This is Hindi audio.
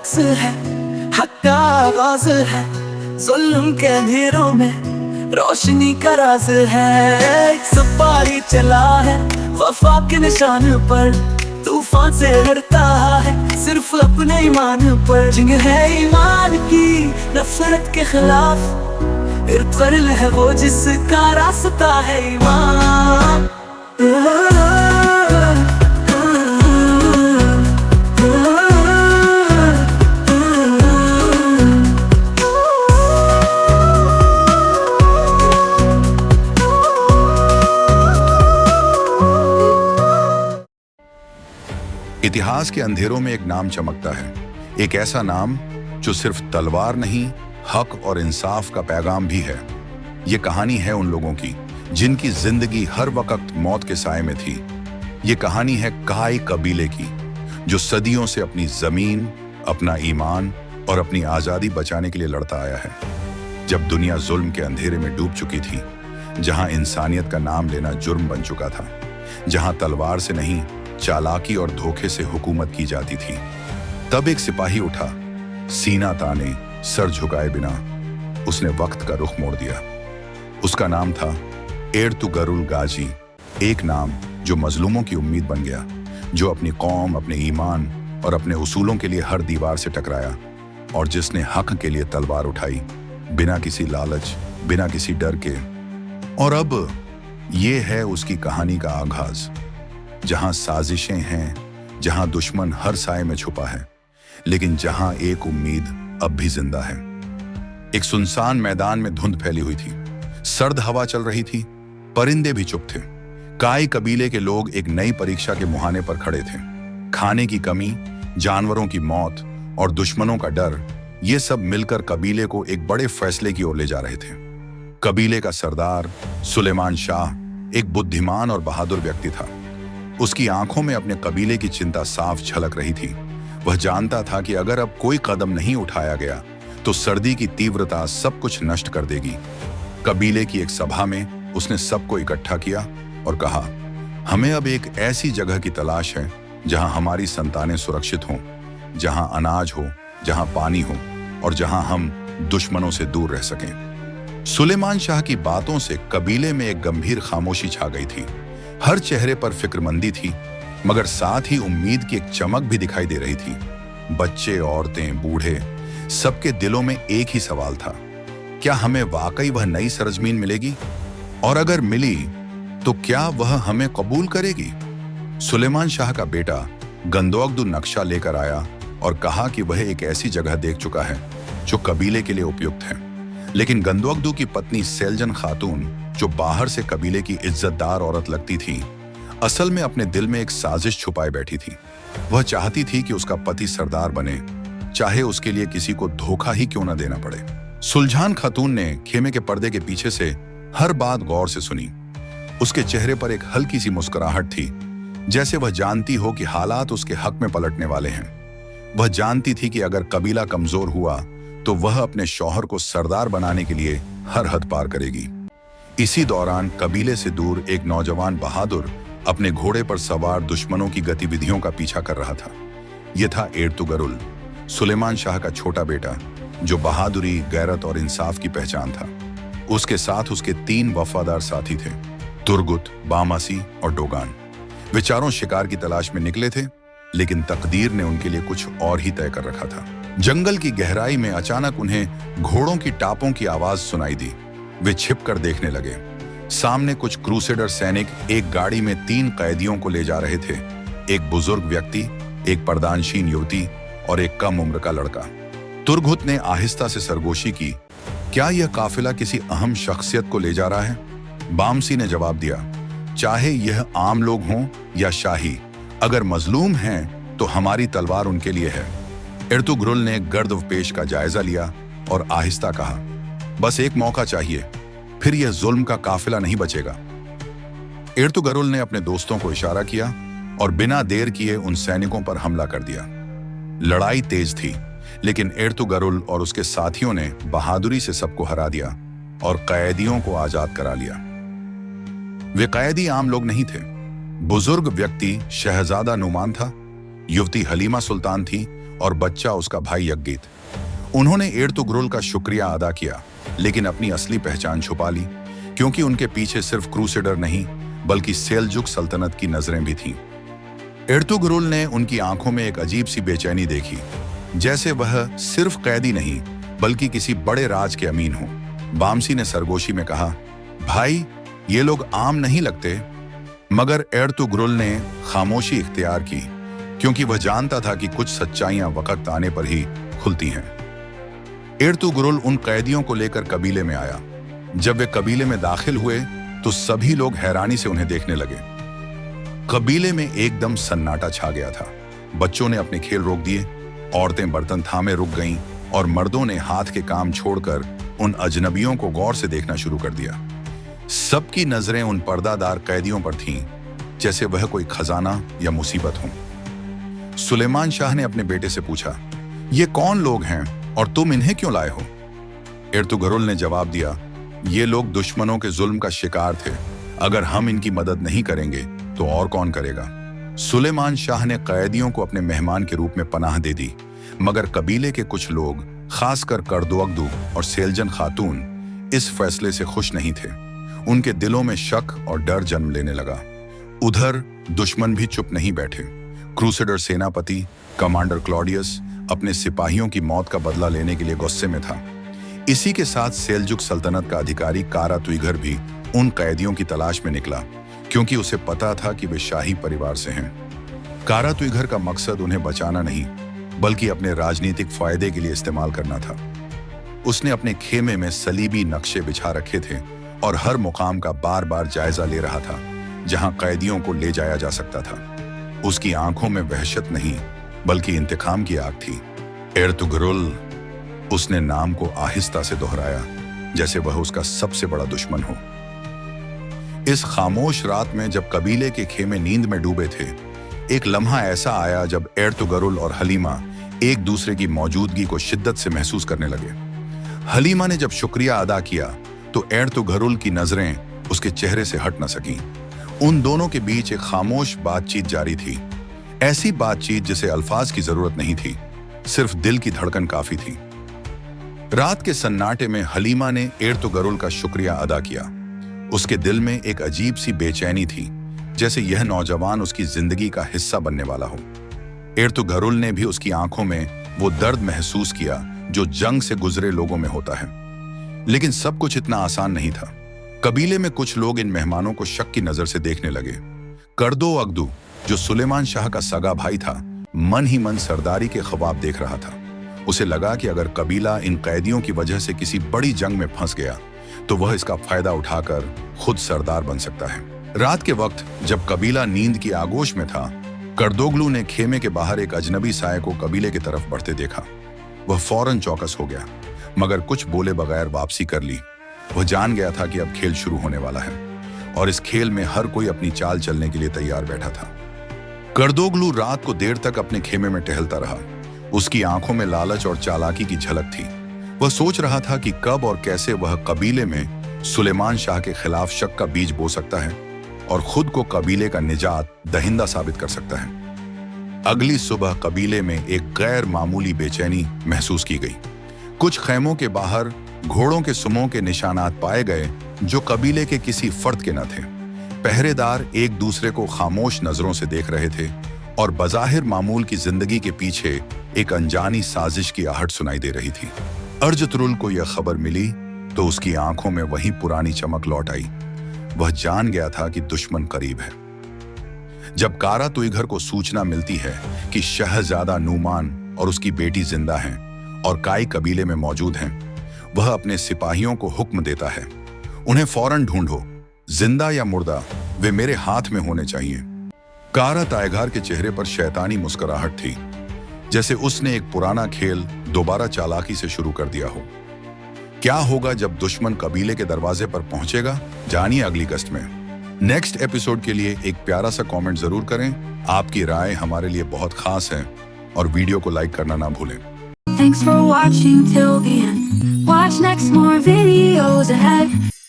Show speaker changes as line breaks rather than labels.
रक्स है, हक का आगाज है, जुल्म के अंधेरों में रोशनी का राज है। सफारी चला है वफा के निशान पर, तूफान से लड़ता है सिर्फ अपने ईमान पर। जंग है ईमान की नफरत के खिलाफ, इरफल है वो जिसका रास्ता है ईमान।
इतिहास के अंधेरों में एक नाम चमकता है, एक ऐसा नाम जो सिर्फ तलवार नहीं, हक और इंसाफ का पैगाम भी है। ये कहानी है उन लोगों की जिनकी जिंदगी हर वक्त मौत के साए में थी। ये कहानी है काई कबीले की, जो सदियों से अपनी जमीन, अपना ईमान और अपनी आजादी बचाने के लिए लड़ता आया है। जब दुनिया जुल्म के अंधेरे में डूब चुकी थी, जहां इंसानियत का नाम लेना जुर्म बन चुका था, जहां तलवार से नहीं चालाकी और धोखे से हुकूमत की जाती थी, तब एक सिपाही उठा, सीना ताने, सर झुकाए बिना उसने वक्त का रुख मोड़ दिया। उसका नाम था एर्तुगरुल गाजी, एक नाम जो मजलूमों की उम्मीद बन गया, जो अपनी कौम, अपने ईमान और अपने उसूलों के लिए हर दीवार से टकराया, और जिसने हक के लिए तलवार उठाई बिना किसी लालच, बिना किसी डर के। और अब ये है उसकी कहानी का आगाज, जहां साजिशें हैं, जहां दुश्मन हर साए में छुपा है, लेकिन जहां एक उम्मीद अब भी जिंदा है। एक सुनसान मैदान में धुंध फैली हुई थी, सर्द हवा चल रही थी, परिंदे भी चुप थे। काई कबीले के लोग एक नई परीक्षा के मुहाने पर खड़े थे। खाने की कमी, जानवरों की मौत और दुश्मनों का डर, ये सब मिलकर कबीले को एक बड़े फैसले की ओर ले जा रहे थे। कबीले का सरदार सुलेमान शाह एक बुद्धिमान और बहादुर व्यक्ति था। उसकी आंखों में अपने कबीले की चिंता साफ झलक रही थी। वह जानता था कि अगर अब कोई कदम नहीं उठाया गया तो सर्दी की तीव्रता सब कुछ नष्ट कर देगी। कबीले की एक सभा में उसने सबको इकट्ठा किया और कहा, हमें अब एक ऐसी जगह की तलाश है जहां हमारी संतानें सुरक्षित हों, जहां अनाज हो, जहां पानी हो और जहां हम दुश्मनों से दूर रह सकें। सुलेमान शाह की बातों से कबीले में एक गंभीर खामोशी छा गई थी। हर चेहरे पर फिक्रमंदी थी, मगर साथ ही उम्मीद की एक चमक भी दिखाई दे रही थी। बच्चे, औरतें, बूढ़े, सबके दिलों में एक ही सवाल था, क्या हमें वाकई वह नई सरजमीन मिलेगी? और अगर मिली तो क्या वह हमें कबूल करेगी? सुलेमान शाह का बेटा गंदोगदू नक्शा लेकर आया और कहा कि वह एक ऐसी जगह देख चुका है जो कबीले के लिए उपयुक्त है। लेकिन गंदोगदू की पत्नी सेल्जन खातून, जो बाहर से कबीले की इज्जतदार औरत लगती थी, असल में अपने दिल में एक साजिश छुपाए बैठी थी। वह चाहती थी कि उसका पति सरदार बने, चाहे उसके लिए किसी को धोखा ही क्यों न देना पड़े। सुलझान खातून ने खेमे के पर्दे के पीछे से हर बात गौर से सुनी। उसके चेहरे पर एक हल्की सी मुस्कुराहट थी, जैसे वह जानती हो कि हालात उसके हक में पलटने वाले हैं। वह जानती थी कि अगर कबीला कमजोर हुआ तो वह अपने शौहर को सरदार बनाने के लिए हर हद पार करेगी। इसी दौरान कबीले से दूर एक नौजवान बहादुर अपने घोड़े पर सवार दुश्मनों की गतिविधियों का पीछा कर रहा था। यह था एर्तुगरुल, सुलेमान शाह का छोटा बेटा, जो बहादुरी, गैरत और इंसाफ की पहचान था। उसके साथ उसके 3 वफादार साथी थे, तुर्गुत, बामासी और डोगान। वे चारों शिकार की तलाश में निकले थे, लेकिन तकदीर ने उनके लिए कुछ और ही तय कर रखा था। जंगल की गहराई में अचानक उन्हें घोड़ों की टापों की आवाज सुनाई दी। वे छिपकर देखने लगे। सामने कुछ क्रूसेडर सैनिक एक गाड़ी में 3 कैदियों को ले जा रहे थे, एक बुजुर्ग व्यक्ति, एक पर्दानशीन युवती और एक कम उम्र का लड़का। तुर्गुत ने आहिस्ता से सरगोशी की, क्या यह काफिला किसी अहम शख्सियत को ले जा रहा है? बामसी ने जवाब दिया, चाहे यह आम लोग हों या शाही, अगर मजलूम हैं तो हमारी तलवार उनके लिए है। एर्तुगरुल ने गर्दपेश का जायजा लिया और आहिस्ता कहा, बस एक मौका चाहिए, फिर यह जुल्म का काफिला नहीं बचेगा। एर्तुगरुल ने अपने दोस्तों को इशारा किया और बिना देर किए उन सैनिकों पर हमला कर दिया। लड़ाई तेज थी, लेकिन एर्तुगरुल और उसके साथियों ने बहादुरी से सबको हरा दिया और कैदियों को आजाद करा लिया। वे कैदी आम लोग नहीं थे। बुजुर्ग व्यक्ति शहजादा नुमान था, युवती हलीमा सुल्तान थी और बच्चा उसका भाई यज्ञित। उन्होंने एर्तुग्रुल का शुक्रिया अदा किया, लेकिन अपनी असली पहचान छुपा ली, क्योंकि उनके पीछे सिर्फ क्रूसेडर नहीं बल्कि सेल्जुक सल्तनत की नजरें भी थीं। एर्तुग्रुल ने उनकी आंखों में एक अजीब सी बेचैनी देखी, जैसे वह सिर्फ कैदी नहीं बल्कि किसी बड़े राज के अमीन हो। बामसी ने सरगोशी में कहा, भाई ये लोग आम नहीं लगते। मगर एर्तुग्रुल ने खामोशी इख्तियार की, क्योंकि वह जानता था कि कुछ सच्चाइयां वक्त आने पर ही खुलती हैं। एर्तुग्रुल उन कैदियों को लेकर कबीले में आया। जब वे कबीले में दाखिल हुए तो सभी लोग हैरानी से उन्हें देखने लगे। कबीले में एकदम सन्नाटा छा गया था। बच्चों ने अपने खेल रोक दिए, औरतें बर्तन थामे रुक गईं और मर्दों ने हाथ के काम छोड़कर उन अजनबियों को गौर से देखना शुरू कर दिया। सबकी नजरें उन पर्दादार कैदियों पर थीं, जैसे वह कोई खजाना या मुसीबत हो। सुलेमान शाह ने अपने बेटे से पूछा, ये कौन लोग हैं और तुम इन्हें क्यों लाए हो? एर्तुग्रुल ने जवाब दिया, ये लोग दुश्मनों के जुल्म का शिकार थे। अगर हम इनकी मदद नहीं करेंगे तो और कौन करेगा? सुलेमान शाह ने कैदियों को अपने मेहमान के रूप में पनाह दे दी, मगर कबीले के कुछ लोग, खासकर कर्दोअगदू और सेल्जन खातून, इस फैसले से खुश नहीं थे। उनके दिलों में शक और डर जन्म लेने लगा। उधर दुश्मन भी चुप नहीं बैठे। क्रूसेडर सेनापति कमांडर क्लॉडियस अपने सिपाहियों की मौत का बदला लेने के लिए गुस्से में था। इसी के साथ सेल्जुक सल्तनत का अधिकारी कारा तुइगर भी उन कैदियों की तलाश में निकला, क्योंकि उसे पता था कि वे शाही परिवार से हैं। कारा तुइगर का मकसद उन्हें बचाना नहीं बल्कि अपने राजनीतिक फायदे के लिए इस्तेमाल करना था। उसने अपने खेमे में सलीबी नक्शे बिछा रखे थे और हर मुकाम का बार बार जायजा ले रहा था जहां कैदियों को ले जाया जा सकता था। उसकी आंखों में वहशत नहीं बल्कि इंतकाम की आग थी। एर्तुग्रुल, उसने नाम को आहिस्ता से दोहराया, जैसे वह उसका सबसे बड़ा दुश्मन हो। इस खामोश रात में जब कबीले के खेमे नींद में डूबे थे, एक लम्हा ऐसा आया जब एर्तुग्रुल और हलीमा एक दूसरे की मौजूदगी को शिद्दत से महसूस करने लगे। हलीमा ने जब शुक्रिया अदा किया तो एर्तुग्रुल की नजरें उसके चेहरे से हट न सकीं। उन दोनों के बीच एक खामोश बातचीत जारी थी, ऐसी बातचीत जिसे अल्फाज की जरूरत नहीं थी, सिर्फ दिल की धड़कन काफी थी। रात के सन्नाटे में हलीमा ने एर्तुग्रुल का शुक्रिया अदा किया। उसके दिल में एक अजीब सी बेचैनी थी, जैसे यह नौजवान उसकी जिंदगी का हिस्सा बनने वाला हो। एर्तुग्रुल ने भी उसकी आंखों में वो दर्द महसूस किया जो जंग से गुजरे लोगों में होता है। लेकिन सब कुछ इतना आसान नहीं था। कबीले में कुछ लोग इन मेहमानों को शक की नजर से देखने लगे। कर्दोअगदू, जो सुलेमान शाह का सगा भाई था, मन ही मन सरदारी के ख्वाब देख रहा था। उसे लगा कि अगर कबीला इन कैदियों की वजह से किसी बड़ी जंग में फंस गया तो वह इसका फायदा उठाकर खुद सरदार बन सकता है। रात के वक्त जब कबीला नींद की आगोश में था, कर्दोगलू ने खेमे के बाहर एक अजनबी साये को कबीले की तरफ बढ़ते देखा। वह फौरन चौकस हो गया, मगर कुछ बोले बगैर वापसी कर ली। वह जान गया था कि अब खेल शुरू होने वाला है और इस खेल में हर कोई अपनी चाल चलने के लिए तैयार बैठा था। कर्दोगलू रात को देर तक अपने खेमे में टहलता रहा। उसकी आंखों में लालच और चालाकी की झलक थी। वह सोच रहा था कि कब और कैसे वह कबीले में सुलेमान शाह के खिलाफ शक का बीज बो सकता है और खुद को कबीले का निजात दहिंदा साबित कर सकता है। अगली सुबह कबीले में एक गैर मामूली बेचैनी महसूस की गई। कुछ खेमों के बाहर घोड़ों के सुमों के निशानात पाए गए जो कबीले के किसी फर्द के न थे। पहरेदार एक दूसरे को खामोश नजरों से देख रहे थे और बज़ाहिर मामूल की जिंदगी के पीछे एक अनजानी साजिश की आहट सुनाई दे रही थी। अर्जतुरुल को यह खबर मिली तो उसकी आंखों में वही पुरानी चमक लौट आई। वह जान गया था कि दुश्मन करीब है। जब कारा तुइगर को सूचना मिलती है कि शहजादा नूमान और उसकी बेटी जिंदा हैं और काई कबीले में मौजूद हैं, वह अपने सिपाहियों को हुक्म देता है, उन्हें फौरन ढूंढो, जिंदा या मुर्दा, वे मेरे हाथ में होने चाहिए। कारा तायगार के चेहरे पर शैतानी मुस्कुराहट थी, जैसे उसने एक पुराना खेल दोबारा चालाकी से शुरू कर दिया हो। क्या होगा जब दुश्मन कबीले के दरवाजे पर पहुंचेगा, जानिए अगली कस्ट में। नेक्स्ट एपिसोड के लिए एक प्यारा सा कमेंट जरूर करें। आपकी राय हमारे लिए बहुत खास है और वीडियो को लाइक करना ना भूलें।
Thanks for watching till the end. Watch next, more videos ahead.